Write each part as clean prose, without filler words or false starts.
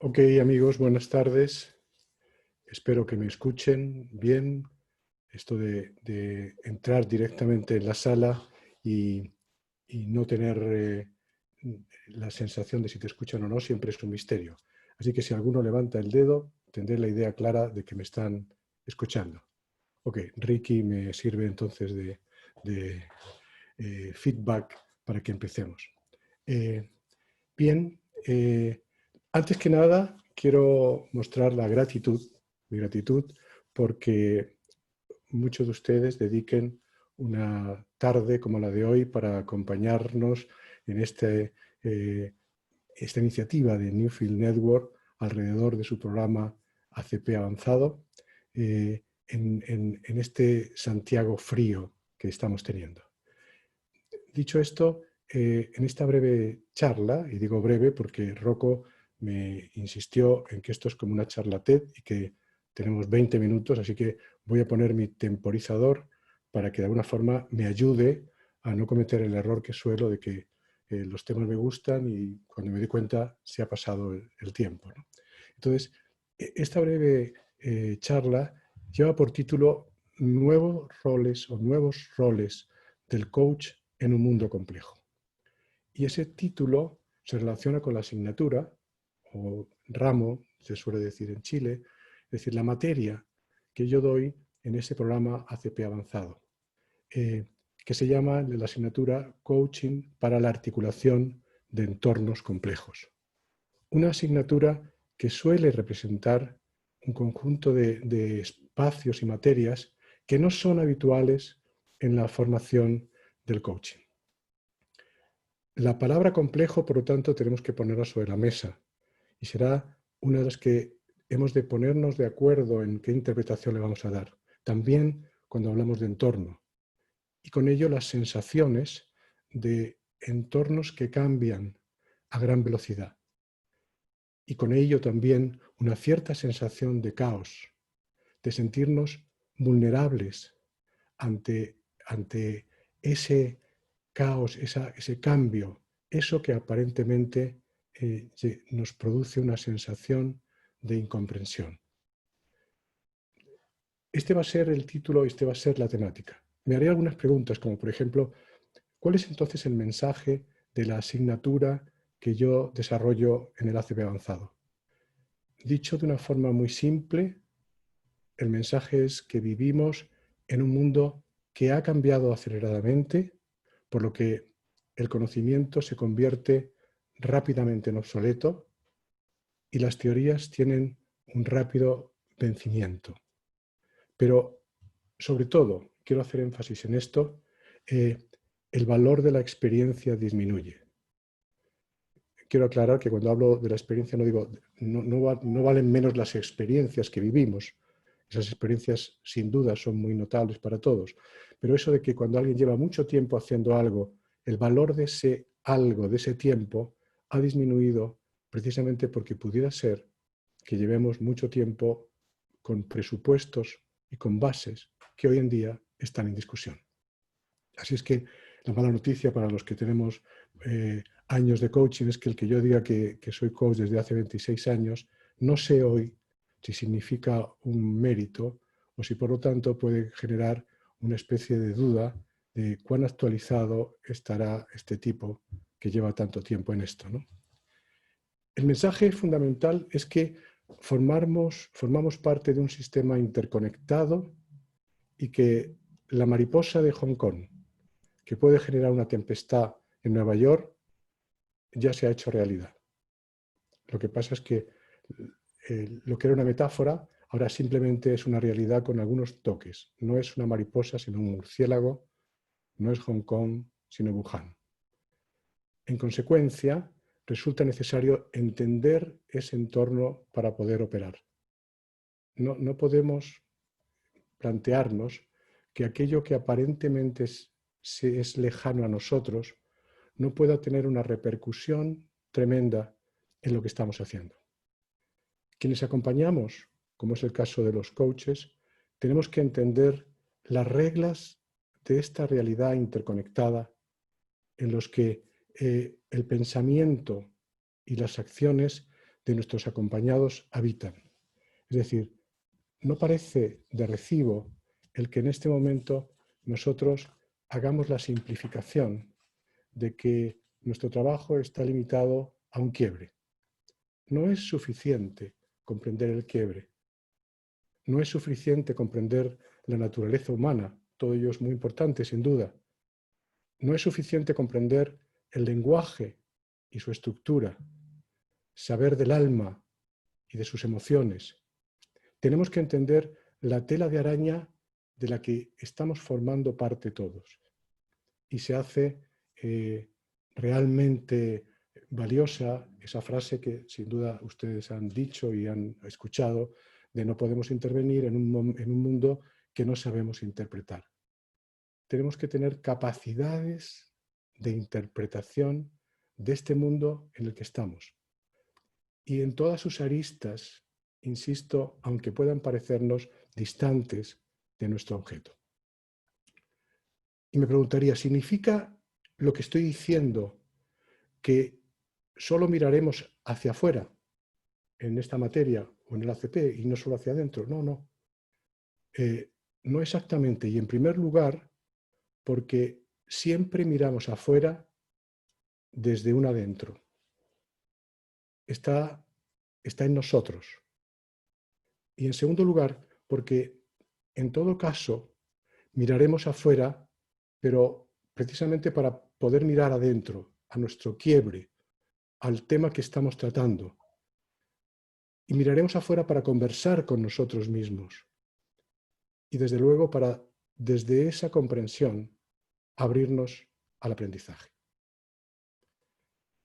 Ok, amigos, buenas tardes. Espero que me escuchen bien. Esto de entrar directamente en la sala y no tener la sensación de si te escuchan o no siempre es un misterio. Así que si alguno levanta el dedo, tendré la idea clara de que me están escuchando. Ok, Ricky me sirve entonces de feedback para que empecemos. Bien, antes que nada quiero mostrar mi gratitud, porque muchos de ustedes dediquen una tarde como la de hoy para acompañarnos en esta iniciativa de Newfield Network alrededor de su programa ACP Avanzado en este Santiago frío que estamos teniendo. Dicho esto, en esta breve charla, y digo breve porque Rocco me insistió en que esto es como una charla TED y que tenemos 20 minutos, así que voy a poner mi temporizador para que de alguna forma me ayude a no cometer el error que suelo de que los temas me gustan y cuando me doy cuenta se ha pasado el tiempo, ¿no? Entonces, esta breve charla lleva por título Nuevos roles del coach en un mundo complejo. Y ese título se relaciona con la asignatura, o ramo, se suele decir en Chile, es decir, la materia que yo doy en ese programa ACP Avanzado, que se llama la asignatura Coaching para la articulación de entornos complejos. Una asignatura que suele representar un conjunto de espacios y materias que no son habituales en la formación del coaching. La palabra complejo, por lo tanto, tenemos que ponerla sobre la mesa y será una de las que hemos de ponernos de acuerdo en qué interpretación le vamos a dar. También cuando hablamos de entorno y con ello las sensaciones de entornos que cambian a gran velocidad y con ello también una cierta sensación de caos, de sentirnos vulnerables ante ese caos, ese cambio, eso que aparentemente nos produce una sensación de incomprensión. Este va a ser el título, este va a ser la temática. Me haré algunas preguntas, como por ejemplo, ¿cuál es entonces el mensaje de la asignatura que yo desarrollo en el ACP Avanzado? Dicho de una forma muy simple, el mensaje es que vivimos en un mundo que ha cambiado aceleradamente, por lo que el conocimiento se convierte rápidamente en obsoleto y las teorías tienen un rápido vencimiento. Pero, sobre todo, quiero hacer énfasis en esto, el valor de la experiencia disminuye. Quiero aclarar que cuando hablo de la experiencia no digo, no valen menos las experiencias que vivimos. Esas experiencias sin duda son muy notables para todos. Pero eso de que cuando alguien lleva mucho tiempo haciendo algo, el valor de ese algo, de ese tiempo, ha disminuido precisamente porque pudiera ser que llevemos mucho tiempo con presupuestos y con bases que hoy en día están en discusión. Así es que la mala noticia para los que tenemos años de coaching es que el que yo diga que soy coach desde hace 26 años, no sé hoy si significa un mérito o si por lo tanto puede generar una especie de duda de cuán actualizado estará este tipo que lleva tanto tiempo en esto, ¿no? El mensaje fundamental es que formamos parte de un sistema interconectado y que la mariposa de Hong Kong, que puede generar una tempestad en Nueva York, ya se ha hecho realidad. Lo que pasa es que lo que era una metáfora ahora simplemente es una realidad con algunos toques. No es una mariposa, sino un murciélago. No es Hong Kong, sino Wuhan. En consecuencia, resulta necesario entender ese entorno para poder operar. No podemos plantearnos que aquello que aparentemente es lejano a nosotros no pueda tener una repercusión tremenda en lo que estamos haciendo. Quienes acompañamos como es el caso de los coaches, tenemos que entender las reglas de esta realidad interconectada en los que el pensamiento y las acciones de nuestros acompañados habitan. Es decir, no parece de recibo el que en este momento nosotros hagamos la simplificación de que nuestro trabajo está limitado a un quiebre. No es suficiente comprender el quiebre. No es suficiente comprender la naturaleza humana. Todo ello es muy importante, sin duda. No es suficiente comprender el lenguaje y su estructura, saber del alma y de sus emociones. Tenemos que entender la tela de araña de la que estamos formando parte todos. Y se hace realmente valiosa esa frase que sin duda ustedes han dicho y han escuchado, de no podemos intervenir en un mundo que no sabemos interpretar. Tenemos que tener capacidades de interpretación de este mundo en el que estamos. Y en todas sus aristas, insisto, aunque puedan parecernos distantes de nuestro objeto. Y me preguntaría, ¿significa lo que estoy diciendo que solo miraremos hacia afuera en esta materia o en el ACP y no solo hacia adentro? No, no. No exactamente. Y en primer lugar, porque siempre miramos afuera desde un adentro. Está en nosotros. Y en segundo lugar, porque en todo caso miraremos afuera, pero precisamente para poder mirar adentro, a nuestro quiebre, al tema que estamos tratando. Y miraremos afuera para conversar con nosotros mismos. Y desde luego para, desde esa comprensión, abrirnos al aprendizaje.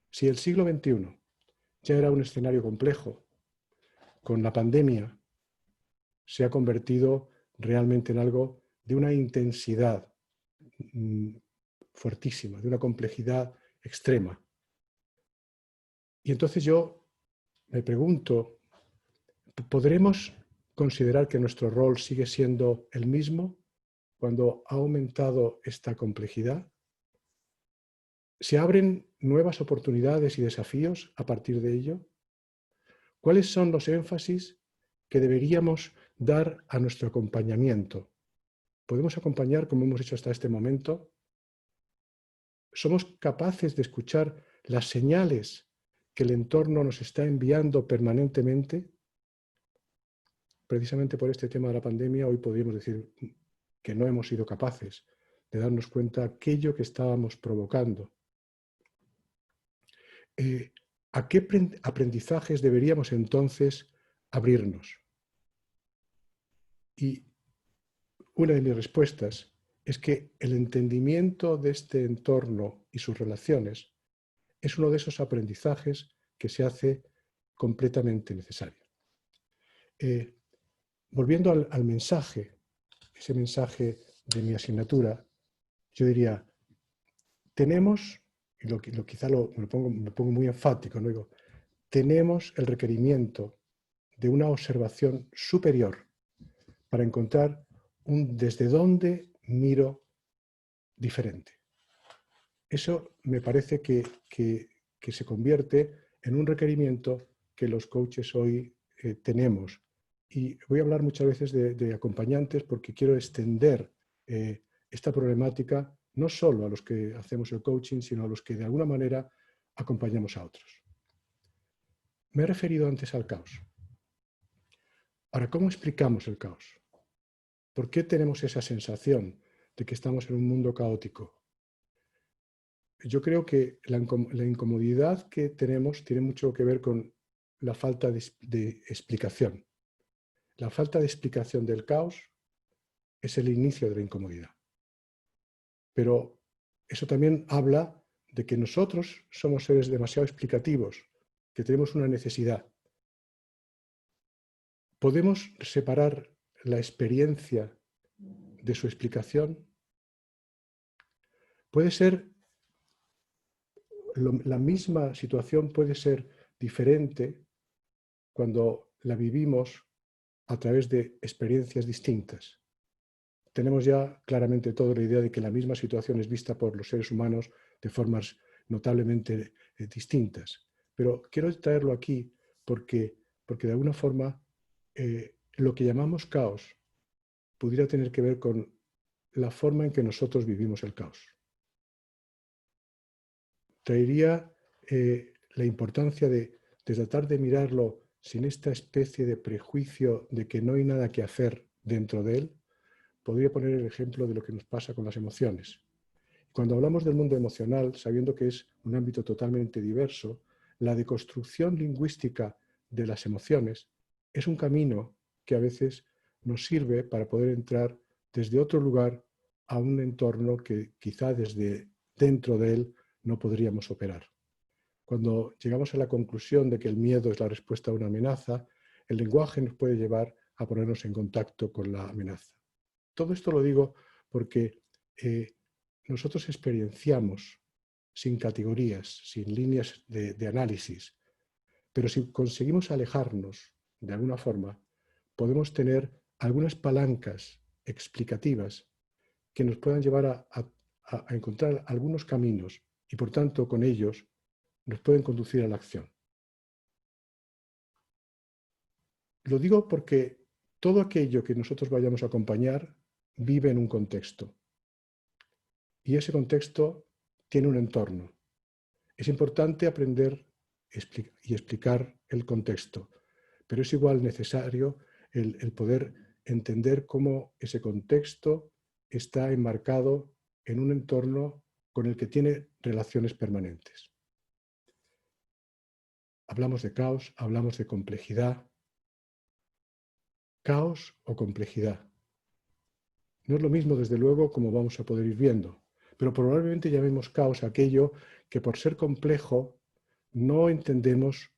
Si el siglo XXI ya era un escenario complejo, con la pandemia se ha convertido realmente en algo de una intensidad fuertísima, de una complejidad extrema. Y entonces yo me pregunto, ¿podremos considerar que nuestro rol sigue siendo el mismo cuando ha aumentado esta complejidad? ¿Se abren nuevas oportunidades y desafíos a partir de ello? ¿Cuáles son los énfasis que deberíamos dar a nuestro acompañamiento? ¿Podemos acompañar como hemos hecho hasta este momento? ¿Somos capaces de escuchar las señales que el entorno nos está enviando permanentemente? Precisamente por este tema de la pandemia, hoy podríamos decir que no hemos sido capaces de darnos cuenta de aquello que estábamos provocando. ¿A qué aprendizajes deberíamos entonces abrirnos? Y una de mis respuestas es que el entendimiento de este entorno y sus relaciones es uno de esos aprendizajes que se hace completamente necesario. Volviendo al mensaje, ese mensaje de mi asignatura, yo diría, tenemos, y quizá me pongo muy enfático, ¿no? Digo, tenemos el requerimiento de una observación superior para encontrar un desde dónde miro diferente. Eso me parece que se convierte en un requerimiento que los coaches hoy tenemos. Y voy a hablar muchas veces de acompañantes porque quiero extender esta problemática no solo a los que hacemos el coaching, sino a los que de alguna manera acompañamos a otros. Me he referido antes al caos. Ahora, ¿cómo explicamos el caos? ¿Por qué tenemos esa sensación de que estamos en un mundo caótico? Yo creo que la incomodidad que tenemos tiene mucho que ver con la falta de explicación. La falta de explicación del caos es el inicio de la incomodidad. Pero eso también habla de que nosotros somos seres demasiado explicativos, que tenemos una necesidad. ¿Podemos separar la experiencia de su explicación? Puede ser, la misma situación puede ser diferente cuando la vivimos a través de experiencias distintas. Tenemos ya claramente toda la idea de que la misma situación es vista por los seres humanos de formas notablemente distintas. Pero quiero traerlo aquí porque de alguna forma lo que llamamos caos pudiera tener que ver con la forma en que nosotros vivimos el caos. Traería la importancia de tratar de mirarlo sin esta especie de prejuicio de que no hay nada que hacer dentro de él. Podría poner el ejemplo de lo que nos pasa con las emociones. Cuando hablamos del mundo emocional, sabiendo que es un ámbito totalmente diverso, la deconstrucción lingüística de las emociones es un camino que a veces nos sirve para poder entrar desde otro lugar a un entorno que quizá desde dentro de él no podríamos operar. Cuando llegamos a la conclusión de que el miedo es la respuesta a una amenaza, el lenguaje nos puede llevar a ponernos en contacto con la amenaza. Todo esto lo digo porque nosotros experienciamos sin categorías, sin líneas de análisis, pero si conseguimos alejarnos de alguna forma, podemos tener algunas palancas explicativas que nos puedan llevar a encontrar algunos caminos y por tanto con ellos nos pueden conducir a la acción. Lo digo porque todo aquello que nosotros vayamos a acompañar vive en un contexto y ese contexto tiene un entorno. Es importante aprender y explicar el contexto, pero es igual necesario el poder entender cómo ese contexto está enmarcado en un entorno con el que tiene relaciones permanentes. Hablamos de caos, hablamos de complejidad. Caos o complejidad. No es lo mismo, desde luego, como vamos a poder ir viendo, pero probablemente llamemos caos aquello que por ser complejo no entendemos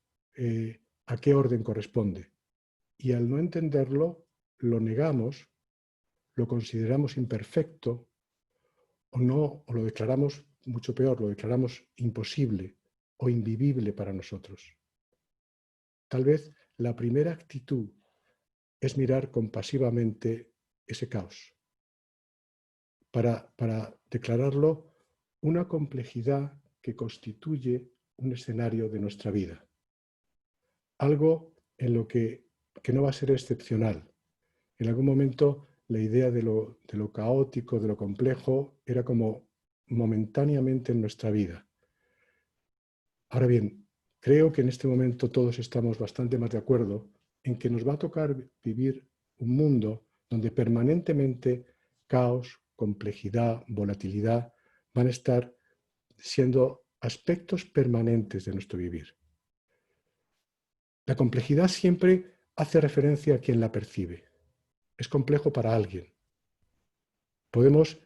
a qué orden corresponde. Y al no entenderlo, lo negamos, lo consideramos imperfecto o lo declaramos, mucho peor, lo declaramos imposible o invivible para nosotros. Tal vez la primera actitud es mirar compasivamente ese caos, para declararlo una complejidad que constituye un escenario de nuestra vida. Algo en lo que no va a ser excepcional. En algún momento la idea de lo caótico, de lo complejo, era como momentáneamente en nuestra vida. Ahora bien, creo que en este momento todos estamos bastante más de acuerdo en que nos va a tocar vivir un mundo donde permanentemente caos, complejidad, volatilidad van a estar siendo aspectos permanentes de nuestro vivir. La complejidad siempre hace referencia a quien la percibe. Es complejo para alguien. Podemos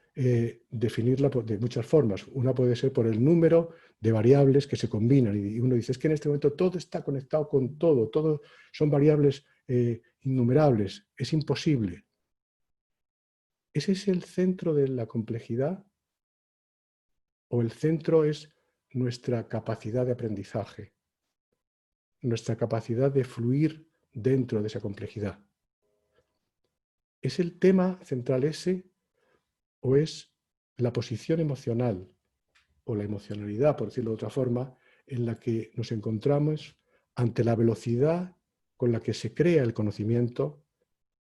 definirla de muchas formas. Una puede ser por el número de variables que se combinan y uno dice, es que en este momento todo está conectado con todo son variables innumerables, es imposible. ¿Ese es el centro de la complejidad? ¿O el centro es nuestra capacidad de aprendizaje, nuestra capacidad de fluir dentro de esa complejidad? ¿Es el tema central ese o es la posición emocional o la emocionalidad, por decirlo de otra forma, en la que nos encontramos ante la velocidad con la que se crea el conocimiento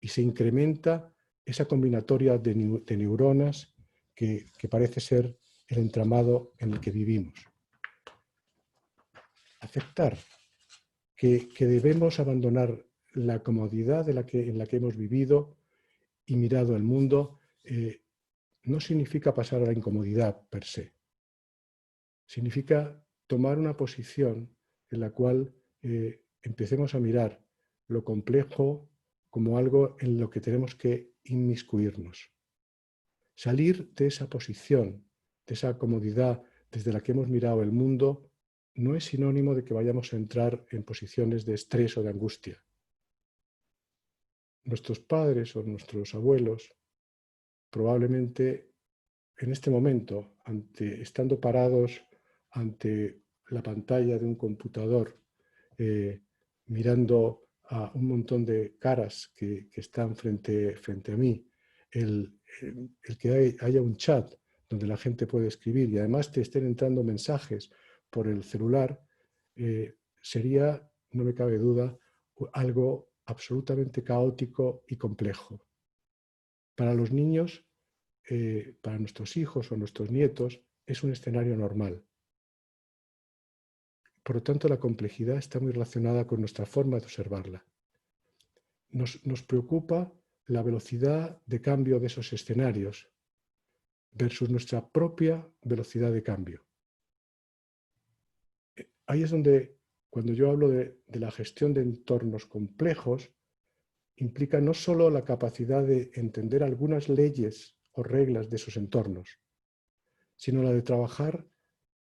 y se incrementa esa combinatoria de neuronas que parece ser el entramado en el que vivimos? Aceptar que debemos abandonar la comodidad en la que hemos vivido y mirado el mundo no significa pasar a la incomodidad per se. Significa tomar una posición en la cual empecemos a mirar lo complejo como algo en lo que tenemos que inmiscuirnos. Salir de esa posición, de esa comodidad desde la que hemos mirado el mundo, no es sinónimo de que vayamos a entrar en posiciones de estrés o de angustia. Nuestros padres o nuestros abuelos probablemente en este momento, estando parados ante la pantalla de un computador, mirando a un montón de caras que están frente a mí, el que haya un chat donde la gente puede escribir y además te estén entrando mensajes por el celular, sería, no me cabe duda, algo absolutamente caótico y complejo. Para los niños, para nuestros hijos o nuestros nietos, es un escenario normal. Por lo tanto, la complejidad está muy relacionada con nuestra forma de observarla. Nos preocupa la velocidad de cambio de esos escenarios versus nuestra propia velocidad de cambio. Ahí es donde, cuando yo hablo de la gestión de entornos complejos, implica no solo la capacidad de entender algunas leyes o reglas de esos entornos, sino la de trabajar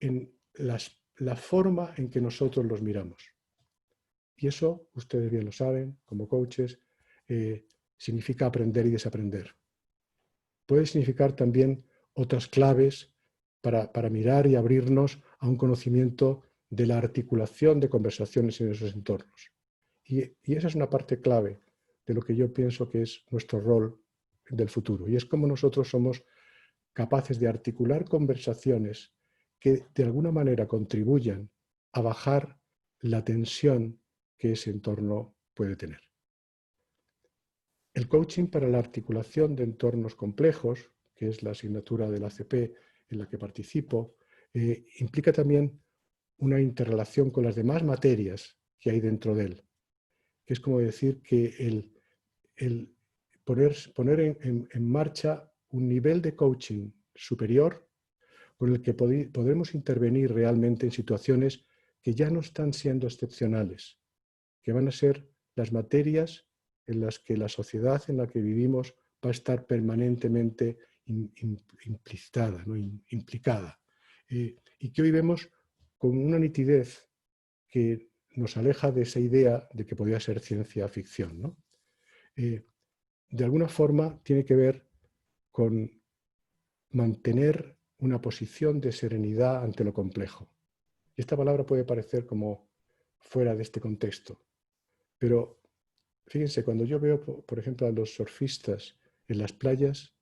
en la forma en que nosotros los miramos. Y eso, ustedes bien lo saben, como coaches, significa aprender y desaprender. Puede significar también otras claves para mirar y abrirnos a un conocimiento de la articulación de conversaciones en esos entornos. Y esa es una parte clave de lo que yo pienso que es nuestro rol del futuro. Y es cómo nosotros somos capaces de articular conversaciones que de alguna manera contribuyan a bajar la tensión que ese entorno puede tener. El coaching para la articulación de entornos complejos, que es la asignatura de la ACP en la que participo, implica también una interrelación con las demás materias que hay dentro de él, que es como decir que el poner en marcha un nivel de coaching superior con el que podremos intervenir realmente en situaciones que ya no están siendo excepcionales, que van a ser las materias en las que la sociedad en la que vivimos va a estar permanentemente implicitada, ¿no? Implicada. Y que hoy vemos con una nitidez que nos aleja de esa idea de que podía ser ciencia ficción, ¿no? De alguna forma tiene que ver con mantener una posición de serenidad ante lo complejo. Y esta palabra puede parecer como fuera de este contexto, pero fíjense, cuando yo veo, por ejemplo, a los surfistas en las playas,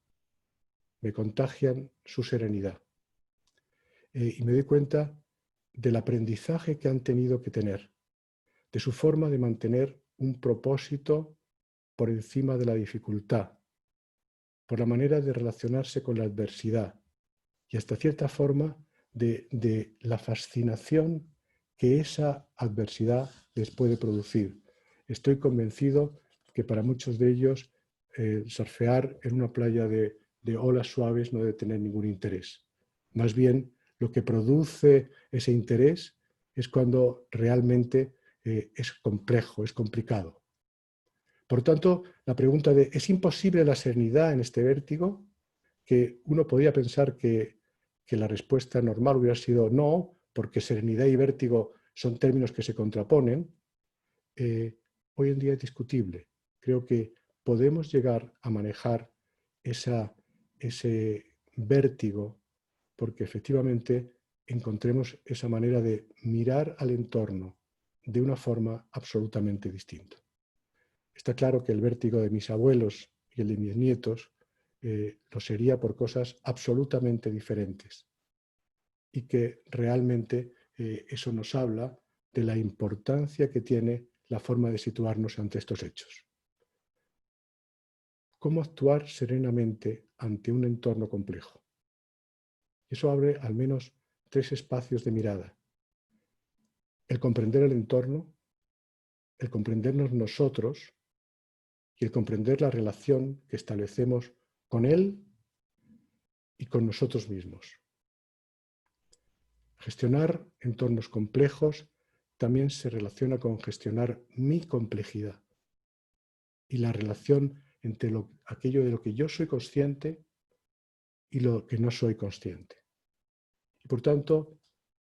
me contagian su serenidad. Y me doy cuenta del aprendizaje que han tenido que tener, de su forma de mantener un propósito por encima de la dificultad, por la manera de relacionarse con la adversidad y hasta cierta forma de la fascinación que esa adversidad les puede producir. Estoy convencido que para muchos de ellos surfear en una playa de olas suaves no debe tener ningún interés. Más bien, lo que produce ese interés es cuando realmente es complejo, es complicado. Por tanto, la pregunta de ¿es imposible la serenidad en este vértigo? Que uno podría pensar que la respuesta normal hubiera sido no, porque serenidad y vértigo son términos que se contraponen, hoy en día es discutible. Creo que podemos llegar a manejar ese vértigo porque efectivamente encontremos esa manera de mirar al entorno de una forma absolutamente distinta. Está claro que el vértigo de mis abuelos y el de mis nietos lo sería por cosas absolutamente diferentes y que realmente eso nos habla de la importancia que tiene la forma de situarnos ante estos hechos. ¿Cómo actuar serenamente ante un entorno complejo? Eso abre al menos 3 espacios de mirada. El comprender el entorno, el comprendernos nosotros y el comprender la relación que establecemos con él y con nosotros mismos. Gestionar entornos complejos también se relaciona con gestionar mi complejidad y la relación entre aquello de lo que yo soy consciente y lo que no soy consciente. Y por tanto,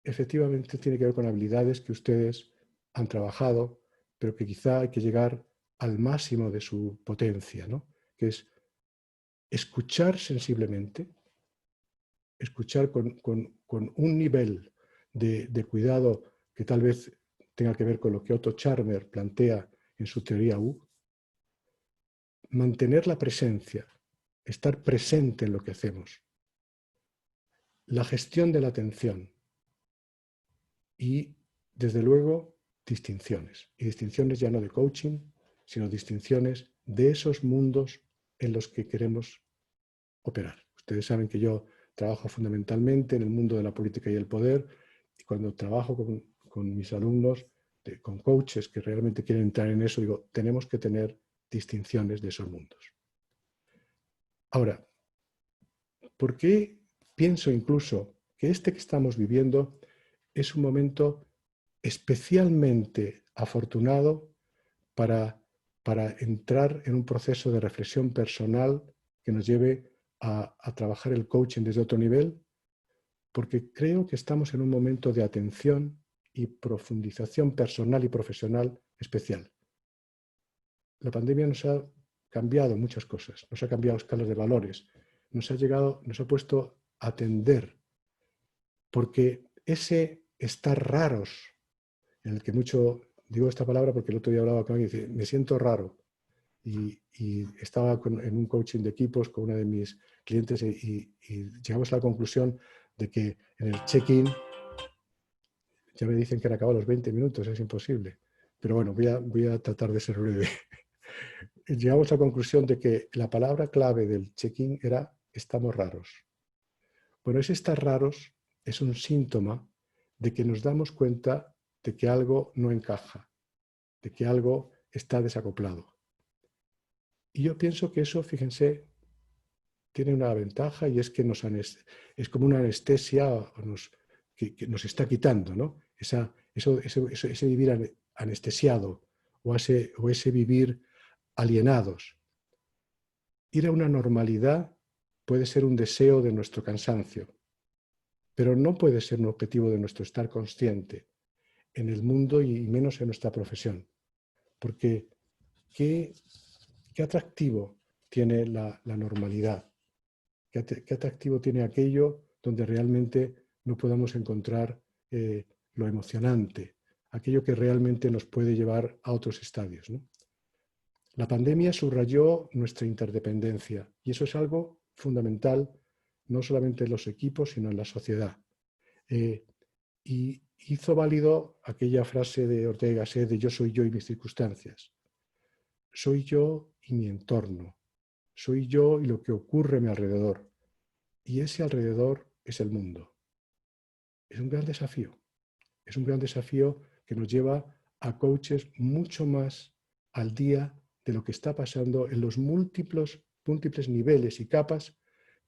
efectivamente tiene que ver con habilidades que ustedes han trabajado, pero que quizá hay que llegar al máximo de su potencia, ¿no? Que es escuchar sensiblemente, escuchar con un nivel de cuidado que tal vez tenga que ver con lo que Otto Scharmer plantea en su teoría U, mantener la presencia, estar presente en lo que hacemos, la gestión de la atención y, desde luego, distinciones. Y distinciones ya no de coaching, sino distinciones de esos mundos en los que queremos operar. Ustedes saben que yo trabajo fundamentalmente en el mundo de la política y el poder, y cuando trabajo con mis alumnos, con coaches que realmente quieren entrar en eso, digo, tenemos que tener distinciones de esos mundos. Ahora, ¿por qué pienso incluso que este que estamos viviendo es un momento especialmente afortunado para entrar en un proceso de reflexión personal que nos lleve a trabajar el coaching desde otro nivel? Porque creo que estamos en un momento de atención y profundización personal y profesional especial. La pandemia nos ha cambiado muchas cosas, nos ha cambiado escalas de valores, nos ha puesto a atender, porque ese estar raros, en el que mucho, digo esta palabra porque el otro día hablaba con alguien y dice, me siento raro, y estaba en un coaching de equipos con una de mis clientes y llegamos a la conclusión de que en el check-in, ya me dicen que han acabado los 20 minutos, es imposible, pero bueno, voy a tratar de ser breve. Llegamos a la conclusión de que la palabra clave del check-in era estamos raros. Bueno, ese estar raros es un síntoma de que nos damos cuenta de que algo no encaja, de que algo está desacoplado. Y yo pienso que eso, fíjense, tiene una ventaja y es que es como una anestesia que nos está quitando, ¿no? Ese vivir anestesiado o ese vivir alienados. Ir a una normalidad puede ser un deseo de nuestro cansancio, pero no puede ser un objetivo de nuestro estar consciente en el mundo y menos en nuestra profesión. Porque ¿qué atractivo tiene la normalidad? ¿Qué atractivo tiene aquello donde realmente no podamos encontrar lo emocionante, aquello que realmente nos puede llevar a otros estadios, ¿no? La pandemia subrayó nuestra interdependencia y eso es algo fundamental, no solamente en los equipos, sino en la sociedad. Y hizo válido aquella frase de Ortega y Gasset de yo soy yo y mis circunstancias. Soy yo y mi entorno. Soy yo y lo que ocurre a mi alrededor. Y ese alrededor es el mundo. Es un gran desafío. Es un gran desafío que nos lleva a coaches mucho más al día de lo que está pasando en los múltiples niveles y capas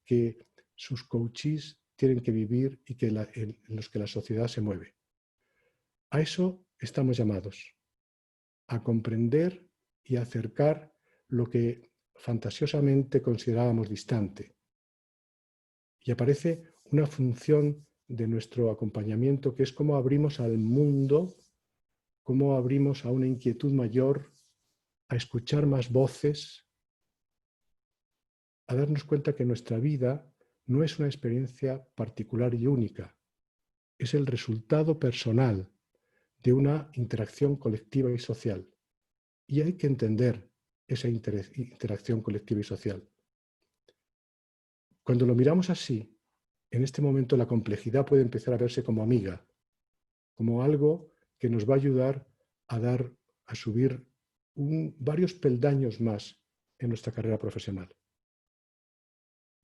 que sus coaches tienen que vivir y en los que la sociedad se mueve. A eso estamos llamados, a comprender y acercar lo que fantasiosamente considerábamos distante. Y aparece una función de nuestro acompañamiento que es cómo abrimos al mundo, cómo abrimos a una inquietud mayor, a escuchar más voces, a darnos cuenta que nuestra vida no es una experiencia particular y única, es el resultado personal de una interacción colectiva y social. Y hay que entender esa interacción colectiva y social. Cuando lo miramos así, en este momento la complejidad puede empezar a verse como amiga, como algo que nos va a ayudar a subir varios peldaños más en nuestra carrera profesional.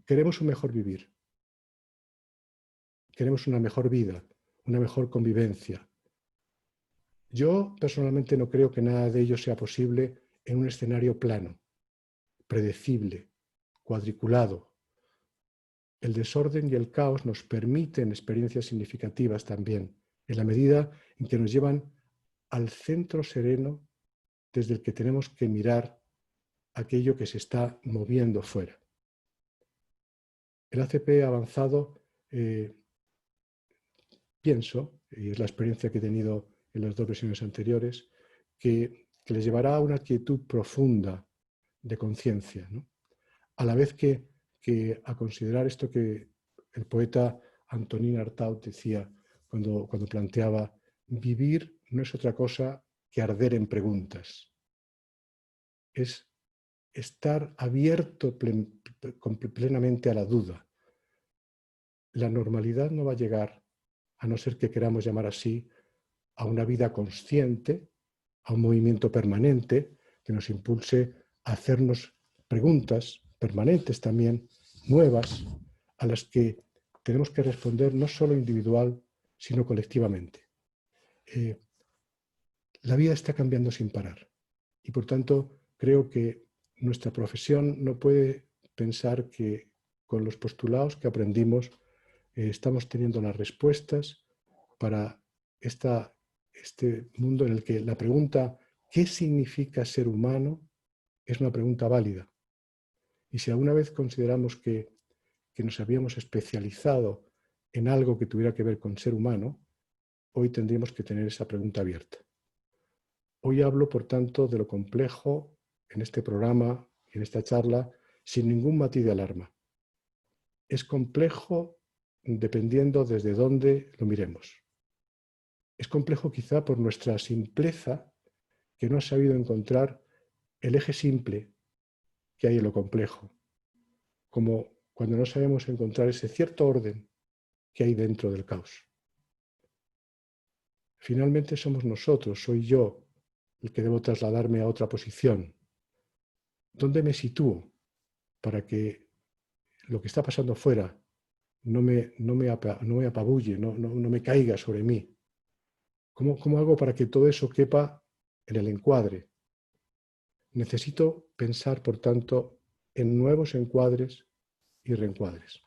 Queremos un mejor vivir, queremos una mejor vida, una mejor convivencia. Yo personalmente no creo que nada de ello sea posible en un escenario plano, predecible, cuadriculado. El desorden y el caos nos permiten experiencias significativas también, en la medida en que nos llevan al centro sereno desde el que tenemos que mirar aquello que se está moviendo fuera. El ACP avanzado, pienso, y es la experiencia que he tenido en las dos versiones anteriores, que les llevará a una quietud profunda de conciencia, ¿no? A la vez que a considerar esto que el poeta Antonin Artaud decía cuando planteaba, vivir no es otra cosa que arder en preguntas. es estar abierto plenamente a la duda. La normalidad no va a llegar, a no ser que queramos llamar así, a una vida consciente, a un movimiento permanente que nos impulse a hacernos preguntas permanentes también, nuevas, a las que tenemos que responder no solo individual, sino colectivamente. La vida está cambiando sin parar y, por tanto, creo que nuestra profesión no puede pensar que con los postulados que aprendimos estamos teniendo las respuestas para este mundo en el que la pregunta ¿qué significa ser humano? Es una pregunta válida. Y si alguna vez consideramos que nos habíamos especializado en algo que tuviera que ver con ser humano, hoy tendríamos que tener esa pregunta abierta. Hoy hablo, por tanto, de lo complejo en este programa, en esta charla, sin ningún matiz de alarma. Es complejo dependiendo desde dónde lo miremos. Es complejo quizá por nuestra simpleza, que no ha sabido encontrar el eje simple que hay en lo complejo, como cuando no sabemos encontrar ese cierto orden que hay dentro del caos. Finalmente somos nosotros, soy yo, el que debo trasladarme a otra posición. ¿Dónde me sitúo para que lo que está pasando fuera no me apabulle, no me caiga sobre mí? ¿Cómo hago para que todo eso quepa en el encuadre? Necesito pensar, por tanto, en nuevos encuadres y reencuadres.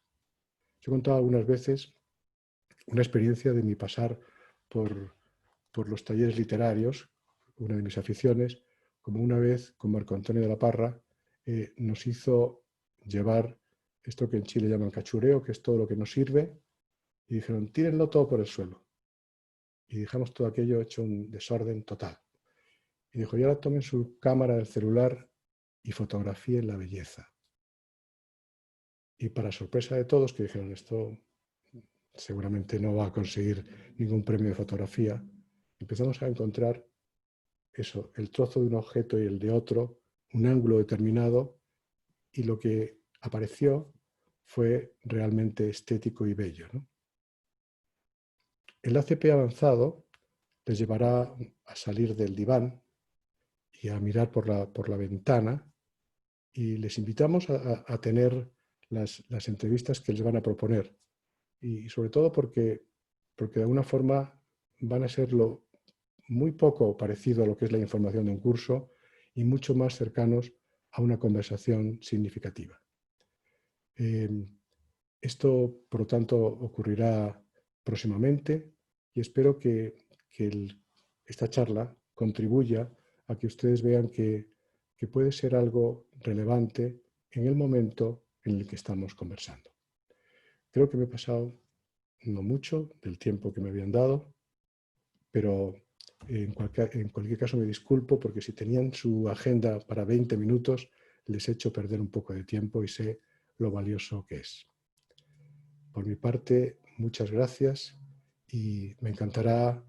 Yo he contado algunas veces una experiencia de mi pasar por los talleres literarios, una de mis aficiones, como una vez con Marco Antonio de la Parra nos hizo llevar esto que en Chile llaman cachureo, que es todo lo que nos sirve, y dijeron, tírenlo todo por el suelo. Y dejamos todo aquello hecho un desorden total. Y dijo, y ahora tomen su cámara del celular y fotografíen la belleza. Y para sorpresa de todos, que dijeron, esto seguramente no va a conseguir ningún premio de fotografía, empezamos a encontrar eso, el trozo de un objeto y el de otro, un ángulo determinado, y lo que apareció fue realmente estético y bello, ¿no? El ACP avanzado les llevará a salir del diván y a mirar por la ventana, y les invitamos a tener las entrevistas que les van a proponer, y sobre todo porque de alguna forma van a ser muy poco parecido a lo que es la información de un curso y mucho más cercanos a una conversación significativa. Esto, por lo tanto, ocurrirá próximamente y espero que esta charla contribuya a que ustedes vean que puede ser algo relevante en el momento en el que estamos conversando. Creo que me he pasado no mucho del tiempo que me habían dado, pero en cualquier caso me disculpo porque si tenían su agenda para 20 minutos les he hecho perder un poco de tiempo y sé lo valioso que es. Por mi parte, muchas gracias y me encantará,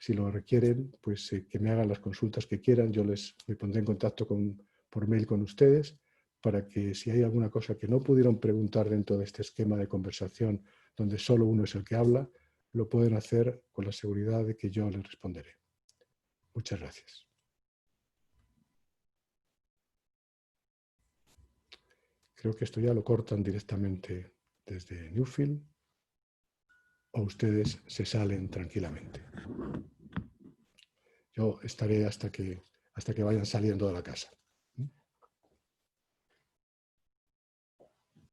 si lo requieren, pues que me hagan las consultas que quieran. Yo me pondré en contacto por mail con ustedes para que si hay alguna cosa que no pudieron preguntar dentro de este esquema de conversación donde solo uno es el que habla, lo pueden hacer con la seguridad de que yo les responderé. Muchas gracias. Creo que esto ya lo cortan directamente desde Newfield o ustedes se salen tranquilamente. Yo estaré hasta que vayan saliendo de la casa.